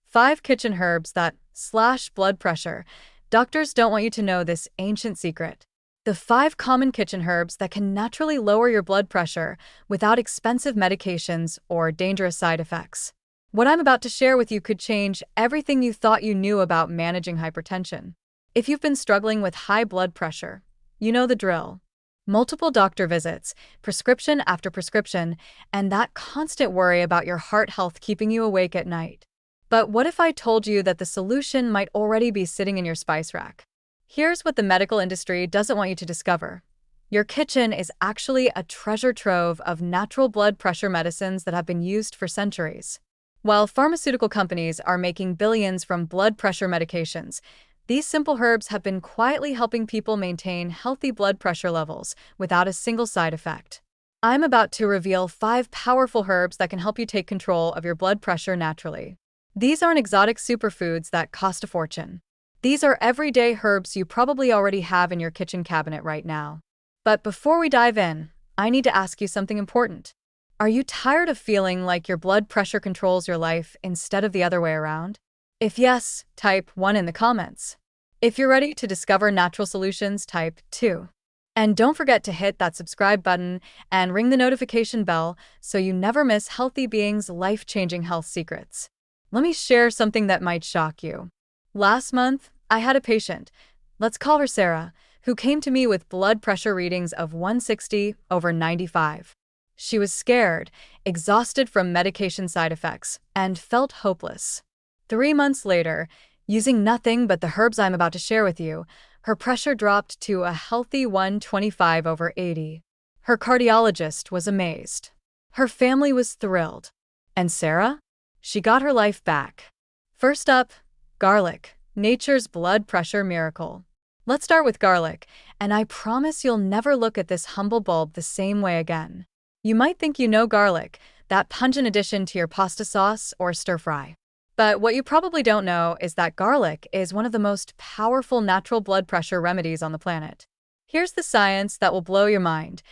5 kitchen herbs that slash blood pressure. Doctors don't want you to know this ancient secret. The 5 common kitchen herbs that can naturally lower your blood pressure without expensive medications or dangerous side effects. What I'm about to share with you could change everything you thought you knew about managing hypertension. If you've been struggling with high blood pressure, you know the drill. Multiple doctor visits, prescription after prescription, and that constant worry about your heart health keeping you awake at night. But what if I told you that the solution might already be sitting in your spice rack? Here's what the medical industry doesn't want you to discover. Your kitchen is actually a treasure trove of natural blood pressure medicines that have been used for centuries. While pharmaceutical companies are making billions from blood pressure medications, these simple herbs have been quietly helping people maintain healthy blood pressure levels without a single side effect. I'm about to reveal 5 powerful herbs that can help you take control of your blood pressure naturally. These aren't exotic superfoods that cost a fortune. These are everyday herbs you probably already have in your kitchen cabinet right now. But before we dive in, I need to ask you something important. Are you tired of feeling like your blood pressure controls your life instead of the other way around? If yes, type 1 in the comments. If you're ready to discover natural solutions, type 2. And don't forget to hit that subscribe button and ring the notification bell so you never miss Healthy Beings' life-changing health secrets. Let me share something that might shock you. Last month, I had a patient, let's call her Sarah, who came to me with blood pressure readings of 160/95. She was scared, exhausted from medication side effects, and felt hopeless. 3 months later, using nothing but the herbs I'm about to share with you, her pressure dropped to a healthy 125/80. Her cardiologist was amazed. Her family was thrilled. And Sarah? She got her life back. First up, garlic, nature's blood pressure miracle. Let's start with garlic, and I promise you'll never look at this humble bulb the same way again. You might think you know garlic, that pungent addition to your pasta sauce or stir-fry. But what you probably don't know is that garlic is one of the most powerful natural blood pressure remedies on the planet. Here's the science that will blow your mind.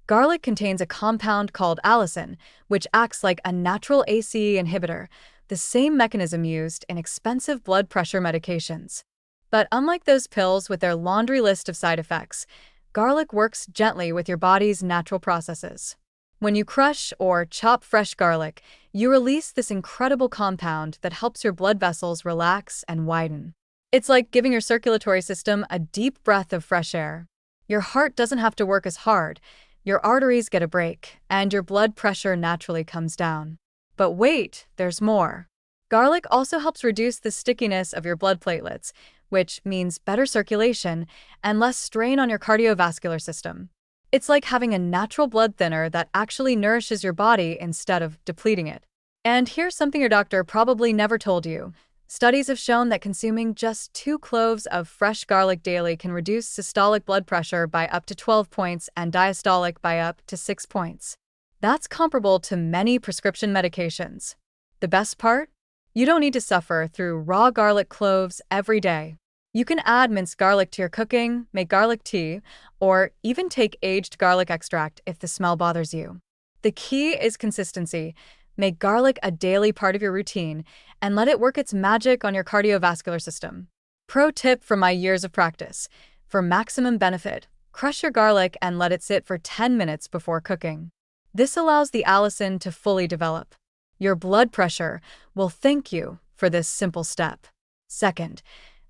Garlic contains a compound called allicin, which acts like a natural ACE inhibitor, the same mechanism used in expensive blood pressure medications. But unlike those pills with their laundry list of side effects, garlic works gently with your body's natural processes. When you crush or chop fresh garlic, you release this incredible compound that helps your blood vessels relax and widen. It's like giving your circulatory system a deep breath of fresh air. Your heart doesn't have to work as hard, your arteries get a break, and your blood pressure naturally comes down. But wait, there's more. Garlic also helps reduce the stickiness of your blood platelets, which means better circulation and less strain on your cardiovascular system. It's like having a natural blood thinner that actually nourishes your body instead of depleting it. And here's something your doctor probably never told you. Studies have shown that consuming just 2 cloves of fresh garlic daily can reduce systolic blood pressure by up to 12 points and diastolic by up to 6 points. That's comparable to many prescription medications. The best part? You don't need to suffer through raw garlic cloves every day. You can add minced garlic to your cooking, make garlic tea, or even take aged garlic extract if the smell bothers you. The key is consistency. Make garlic a daily part of your routine and let it work its magic on your cardiovascular system. Pro tip from my years of practice. For maximum benefit, crush your garlic and let it sit for 10 minutes before cooking. This allows the allicin to fully develop. Your blood pressure will thank you for this simple step. Second,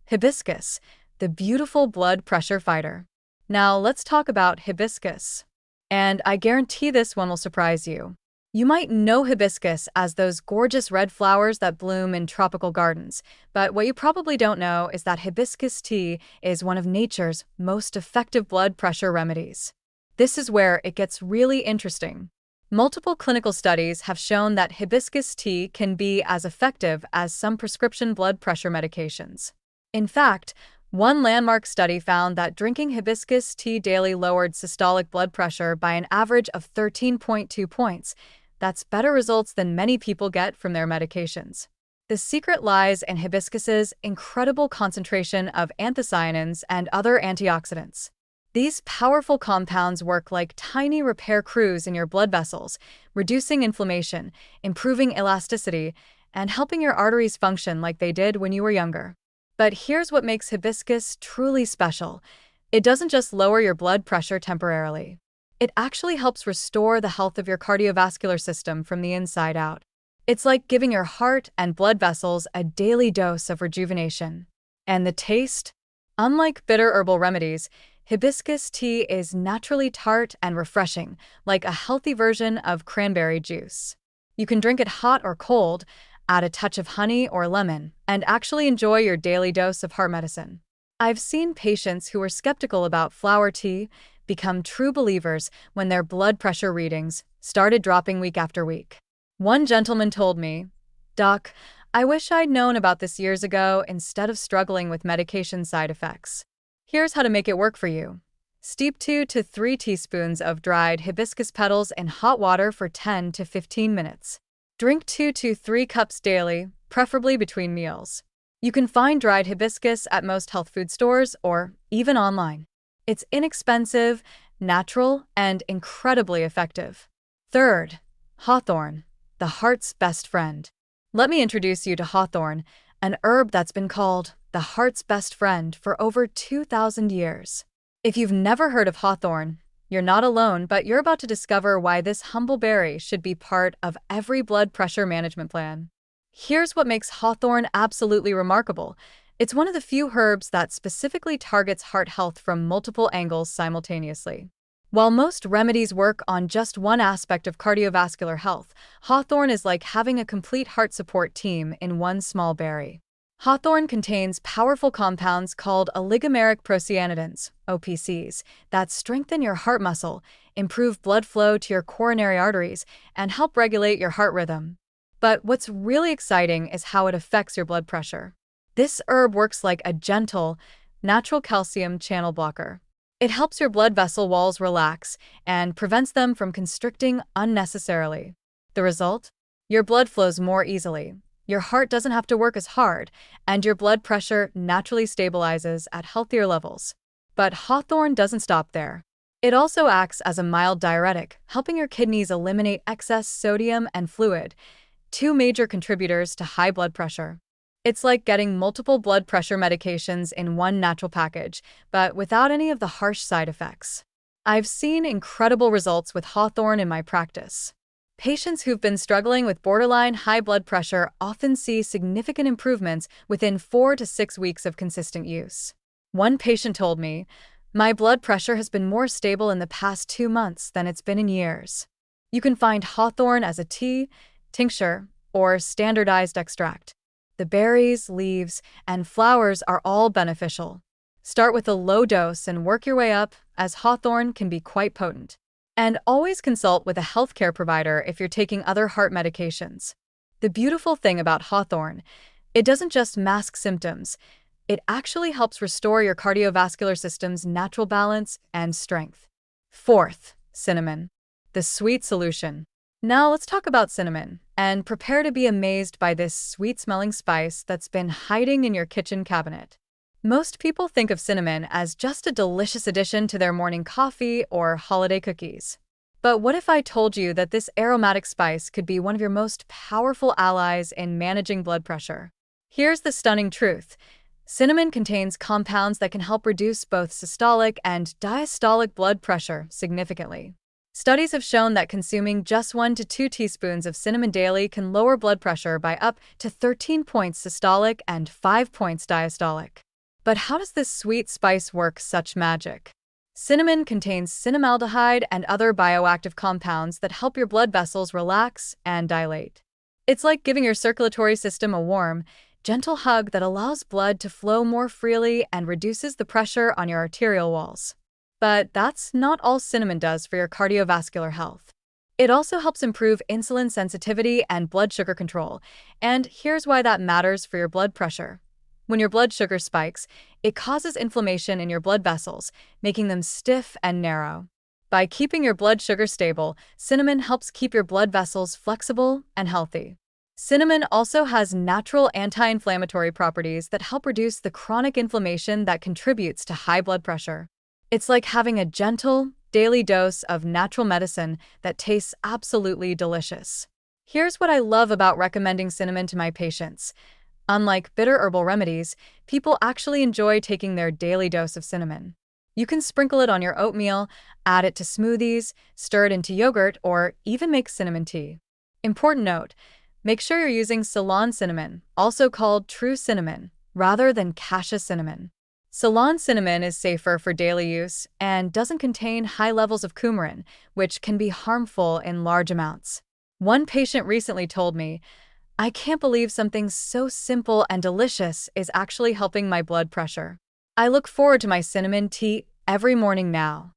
hibiscus, the beautiful blood pressure fighter. Now let's talk about hibiscus. And I guarantee this one will surprise you. You might know hibiscus as those gorgeous red flowers that bloom in tropical gardens, but what you probably don't know is that hibiscus tea is one of nature's most effective blood pressure remedies. This is where it gets really interesting. Multiple clinical studies have shown that hibiscus tea can be as effective as some prescription blood pressure medications. In fact, one landmark study found that drinking hibiscus tea daily lowered systolic blood pressure by an average of 13.2 points. That's better results than many people get from their medications. The secret lies in hibiscus's incredible concentration of anthocyanins and other antioxidants. These powerful compounds work like tiny repair crews in your blood vessels, reducing inflammation, improving elasticity, and helping your arteries function like they did when you were younger. But here's what makes hibiscus truly special. It doesn't just lower your blood pressure temporarily. It actually helps restore the health of your cardiovascular system from the inside out. It's like giving your heart and blood vessels a daily dose of rejuvenation. And the taste? Unlike bitter herbal remedies, hibiscus tea is naturally tart and refreshing, like a healthy version of cranberry juice. You can drink it hot or cold, add a touch of honey or lemon, and actually enjoy your daily dose of heart medicine. I've seen patients who were skeptical about flower tea become true believers when their blood pressure readings started dropping week after week. One gentleman told me, "Doc, I wish I'd known about this years ago instead of struggling with medication side effects." Here's how to make it work for you. Steep 2 to 3 teaspoons of dried hibiscus petals in hot water for 10 to 15 minutes. Drink 2 to 3 cups daily, preferably between meals. You can find dried hibiscus at most health food stores or even online. It's inexpensive, natural, and incredibly effective. Third, hawthorn, the heart's best friend. Let me introduce you to hawthorn, an herb that's been called the heart's best friend for over 2,000 years. If you've never heard of hawthorn, you're not alone, but you're about to discover why this humble berry should be part of every blood pressure management plan. Here's what makes hawthorn absolutely remarkable. It's one of the few herbs that specifically targets heart health from multiple angles simultaneously. While most remedies work on just one aspect of cardiovascular health, hawthorn is like having a complete heart support team in one small berry. Hawthorn contains powerful compounds called oligomeric procyanidins, OPCs, that strengthen your heart muscle, improve blood flow to your coronary arteries, and help regulate your heart rhythm. But what's really exciting is how it affects your blood pressure. This herb works like a gentle, natural calcium channel blocker. It helps your blood vessel walls relax and prevents them from constricting unnecessarily. The result? Your blood flows more easily. Your heart doesn't have to work as hard, and your blood pressure naturally stabilizes at healthier levels. But hawthorn doesn't stop there. It also acts as a mild diuretic, helping your kidneys eliminate excess sodium and fluid, two major contributors to high blood pressure. It's like getting multiple blood pressure medications in one natural package, but without any of the harsh side effects. I've seen incredible results with hawthorn in my practice. Patients who've been struggling with borderline high blood pressure often see significant improvements within 4 to 6 weeks of consistent use. One patient told me, "My blood pressure has been more stable in the past 2 months than it's been in years." You can find hawthorn as a tea, tincture, or standardized extract. The berries, leaves, and flowers are all beneficial. Start with a low dose and work your way up, as hawthorn can be quite potent. And always consult with a healthcare provider if you're taking other heart medications. The beautiful thing about hawthorn, it doesn't just mask symptoms, it actually helps restore your cardiovascular system's natural balance and strength. Fourth, cinnamon, the sweet solution. Now let's talk about cinnamon, and prepare to be amazed by this sweet-smelling spice that's been hiding in your kitchen cabinet. Most people think of cinnamon as just a delicious addition to their morning coffee or holiday cookies. But what if I told you that this aromatic spice could be one of your most powerful allies in managing blood pressure? Here's the stunning truth. Cinnamon contains compounds that can help reduce both systolic and diastolic blood pressure significantly. Studies have shown that consuming just 1 to 2 teaspoons of cinnamon daily can lower blood pressure by up to 13 points systolic and 5 points diastolic. But how does this sweet spice work such magic? Cinnamon contains cinnamaldehyde and other bioactive compounds that help your blood vessels relax and dilate. It's like giving your circulatory system a warm, gentle hug that allows blood to flow more freely and reduces the pressure on your arterial walls. But that's not all cinnamon does for your cardiovascular health. It also helps improve insulin sensitivity and blood sugar control, and here's why that matters for your blood pressure. When your blood sugar spikes, it causes inflammation in your blood vessels, making them stiff and narrow. By keeping your blood sugar stable, cinnamon helps keep your blood vessels flexible and healthy. Cinnamon also has natural anti-inflammatory properties that help reduce the chronic inflammation that contributes to high blood pressure. It's like having a gentle, daily dose of natural medicine that tastes absolutely delicious. Here's what I love about recommending cinnamon to my patients. Unlike bitter herbal remedies, people actually enjoy taking their daily dose of cinnamon. You can sprinkle it on your oatmeal, add it to smoothies, stir it into yogurt, or even make cinnamon tea. Important note, make sure you're using Ceylon cinnamon, also called true cinnamon, rather than cassia cinnamon. Ceylon cinnamon is safer for daily use and doesn't contain high levels of coumarin, which can be harmful in large amounts. One patient recently told me, "I can't believe something so simple and delicious is actually helping my blood pressure. I look forward to my cinnamon tea every morning now."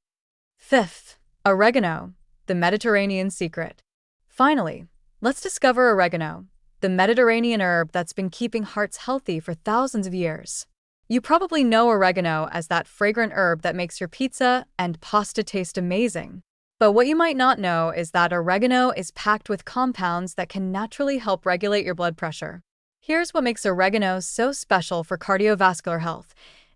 Fifth, oregano, the Mediterranean secret. Finally, let's discover oregano, the Mediterranean herb that's been keeping hearts healthy for thousands of years. You probably know oregano as that fragrant herb that makes your pizza and pasta taste amazing. But what you might not know is that oregano is packed with compounds that can naturally help regulate your blood pressure. Here's what makes oregano so special for cardiovascular health.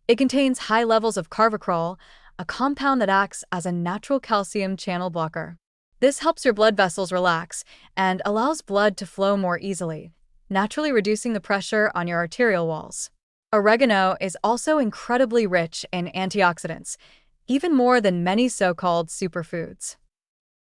It contains high levels of carvacrol, a compound that acts as a natural calcium channel blocker. This helps your blood vessels relax and allows blood to flow more easily, naturally reducing the pressure on your arterial walls. Oregano is also incredibly rich in antioxidants, even more than many so-called superfoods.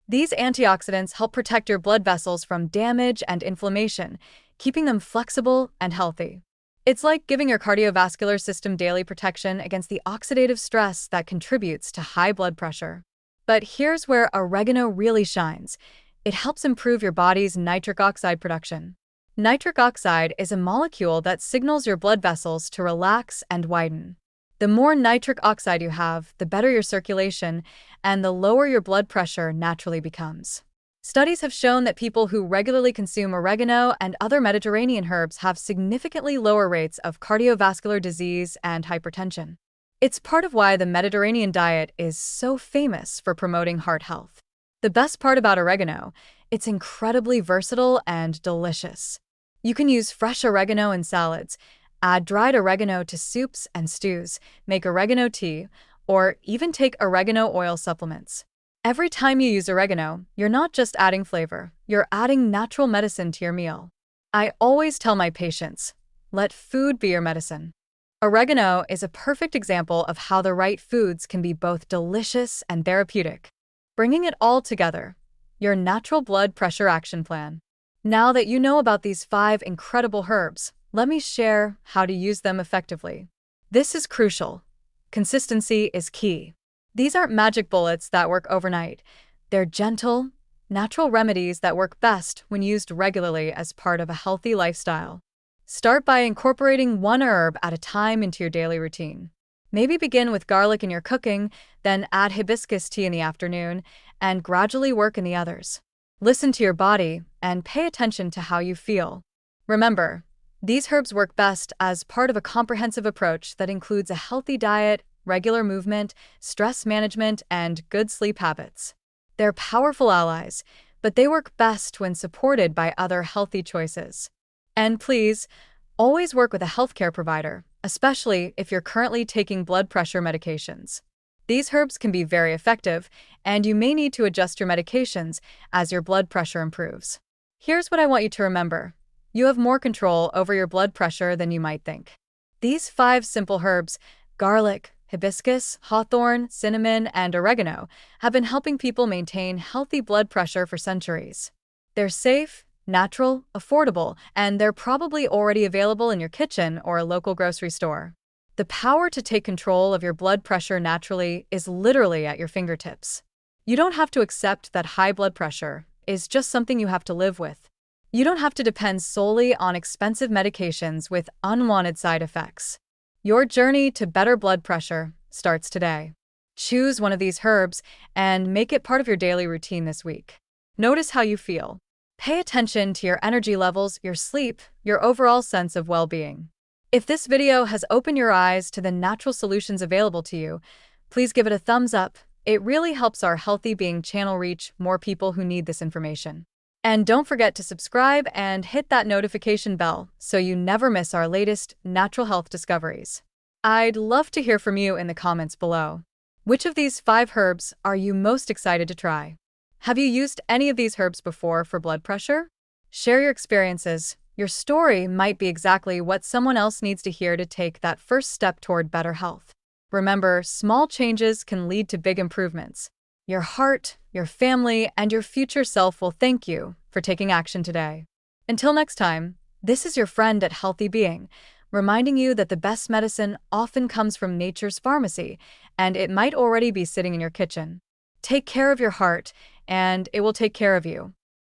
These antioxidants help protect your blood vessels from damage and inflammation, keeping them flexible and healthy. It's like giving your cardiovascular system daily protection against the oxidative stress that contributes to high blood pressure. But here's where oregano really shines. It helps improve your body's nitric oxide production. Nitric oxide is a molecule that signals your blood vessels to relax and widen. The more nitric oxide you have, the better your circulation, and the lower your blood pressure naturally becomes. Studies have shown that people who regularly consume oregano and other Mediterranean herbs have significantly lower rates of cardiovascular disease and hypertension. It's part of why the Mediterranean diet is so famous for promoting heart health. The best part about oregano, it's incredibly versatile and delicious. You can use fresh oregano in salads, add dried oregano to soups and stews, make oregano tea, or even take oregano oil supplements. Every time you use oregano, you're not just adding flavor, you're adding natural medicine to your meal. I always tell my patients, let food be your medicine. Oregano is a perfect example of how the right foods can be both delicious and therapeutic. Bringing it all together, your natural blood pressure action plan. Now that you know about these 5 incredible herbs, let me share how to use them effectively. This is crucial. Consistency is key. These aren't magic bullets that work overnight. They're gentle, natural remedies that work best when used regularly as part of a healthy lifestyle. Start by incorporating one herb at a time into your daily routine. Maybe begin with garlic in your cooking, then add hibiscus tea in the afternoon, and gradually work in the others. Listen to your body and pay attention to how you feel. Remember, these herbs work best as part of a comprehensive approach that includes a healthy diet, regular movement, stress management, and good sleep habits. They're powerful allies, but they work best when supported by other healthy choices. And please, always work with a healthcare provider, especially if you're currently taking blood pressure medications. These herbs can be very effective, and you may need to adjust your medications as your blood pressure improves. Here's what I want you to remember. You have more control over your blood pressure than you might think. These 5 simple herbs, garlic, hibiscus, hawthorn, cinnamon, and oregano, have been helping people maintain healthy blood pressure for centuries. They're safe, natural, affordable, and they're probably already available in your kitchen or a local grocery store. The power to take control of your blood pressure naturally is literally at your fingertips. You don't have to accept that high blood pressure is just something you have to live with. You don't have to depend solely on expensive medications with unwanted side effects. Your journey to better blood pressure starts today. Choose one of these herbs and make it part of your daily routine this week. Notice how you feel. Pay attention to your energy levels, your sleep, your overall sense of well-being. If this video has opened your eyes to the natural solutions available to you, please give it a thumbs up. It really helps our Healthy Being channel reach more people who need this information. And don't forget to subscribe and hit that notification bell so you never miss our latest natural health discoveries. I'd love to hear from you in the comments below. Which of these 5 herbs are you most excited to try? Have you used any of these herbs before for blood pressure? Share your experiences. Your story might be exactly what someone else needs to hear to take that first step toward better health. Remember, small changes can lead to big improvements. Your heart, your family, and your future self will thank you for taking action today. Until next time, this is your friend at Healthy Being, reminding you that the best medicine often comes from nature's pharmacy, and it might already be sitting in your kitchen. Take care of your heart, and it will take care of you.